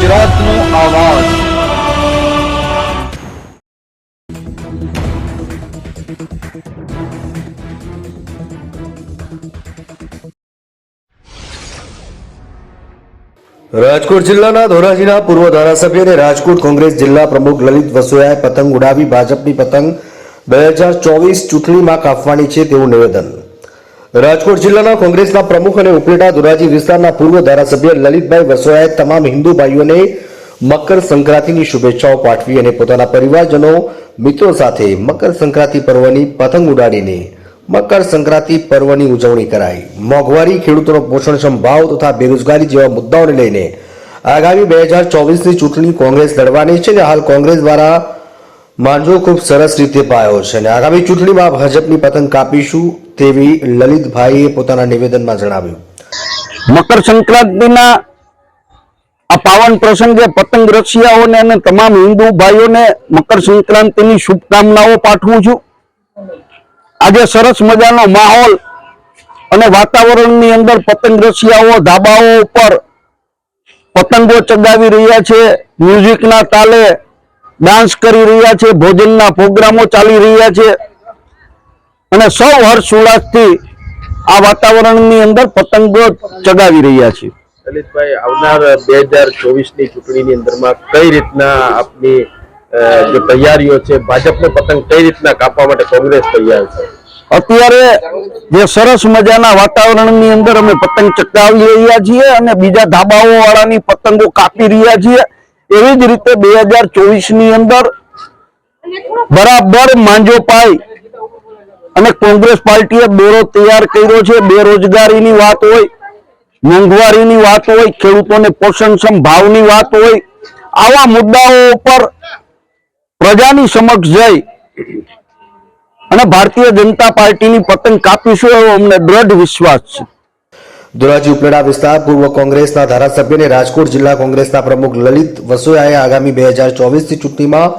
ગુજરાતનો આવાજ। રાજકોટ જિલ્લાના ધોરાજીના પૂર્વ ધારાસભ્ય અને રાજકોટ કોંગ્રેસ જિલ્લા પ્રમુખ લલિત વસોયાએ પતંગ ઉડાવી ભાજપની પતંગ 2024 ચૂંટણીમાં કાપવાની છે તેવું નિવેદન। રાજકોટ જિલ્લાના કોંગ્રેસના પ્રમુખ અને ઉપલેટા ધોરાજી વિસ્તારના પૂર્વ ધારાસભ્ય લલિતભાઈ વસોયાએ તમામ હિન્દુ ભાઈઓને મકર સંક્રાંતિની શુભેચ્છાઓ પાઠવી અને પોતાના પરિવારજનો મિત્રો સાથે મકર સંક્રાંતિ પર્વની પતંગ ઉડાડીને મકર સંક્રાંતિ પર્વની ઉજવણી કરાઈ। મોંઘવારી, ખેડૂતોનો પોષણક્ષમ ભાવ તથા બેરોજગારી જેવા મુદ્દાઓને લઈને આગામી 2024ની ચૂંટણી કોંગ્રેસ લડવાની છે અને હાલ કોંગ્રેસ દ્વારા માંજો ખૂબ સરસ રીતે પાયો છે અને આગામી ચૂંટણીમાં ભાજપની પતંગ કાપીશું તેવી લલિતભાઈએ પોતાના નિવેદનમાં જણાવ્યું। મકર સંક્રાંતિના આ પાવન પ્રસંગે પતંગ રસિયાઓને અને તમામ હિન્દુ ભાઈઓને મકર સંક્રાંતિની શુભકામનાઓ પાઠવું છું। આજે સરસ મજાનો માહોલ અને વાતાવરણની અંદર પતંગ રસિયાઓ ધાબાઓ ઉપર પતંગો ચગાવી રહ્યા છે, મ્યુઝિકના તાલે ડાન્સ કરી રહ્યા છે, ભોજનના પ્રોગ્રામો ચાલી રહ્યા છે અને સૌ હર્ષ ઉલ્લાસથી આ વાતાવરણની અંદર પતંગો ચગાવી રહ્યા છે। લલિતભાઈ, આવનાર 2024ની ચૂંટણીની અંદરમાં કઈ રીતના આપની જે તૈયારીઓ છે, ભાજપને પતંગ કઈ રીતના કાપવા માટે કોંગ્રેસ તૈયાર છે? અત્યારે જે સરસ મજાના વાતાવરણની અંદર અમે પતંગ ચગાવી રહ્યા છીએ અને બીજા ધાબાઓ વાળાની પતંગો કાપી રહ્યા છીએ। એવી જ રીતે 2024ની અંદર બરાબર માંજો પાઈ અને કોંગ્રેસ પાર્ટીએ બેરો તૈયાર કર્યો છે। બેરોજગારીની વાત હોય, મોંઘવારીની વાત હોય, ખેડૂતોને પોષણક્ષમ ભાવની વાત હોય, આવા મુદ્દાઓ ઉપર પ્રજાની સમક્ષ જઈ અને ભારતીય જનતા પાર્ટીની પતંગ કાપીશું એવો અમને દ્રઢ વિશ્વાસ છે। ધોરાજી ઉપલેટા વિસ્તાર પૂર્વ કોંગ્રેસના ધારાસભ્ય અને રાજકોટ જિલ્લા કોંગ્રેસના પ્રમુખ લલિત વસોયાએ આગામી 2024ની ચૂંટણીમાં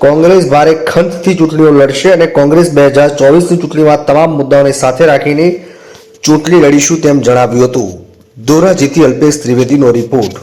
કોંગ્રેસ ભારે ખંતથી ચૂંટણીઓ લડશે અને કોંગ્રેસ 2024ની ચૂંટણીમાં તમામ મુદ્દાઓને સાથે રાખીને ચૂંટણી લડીશું તેમ જણાવ્યું હતું। ધોરાજીથી અલ્પેશ ત્રિવેદીનો રિપોર્ટ।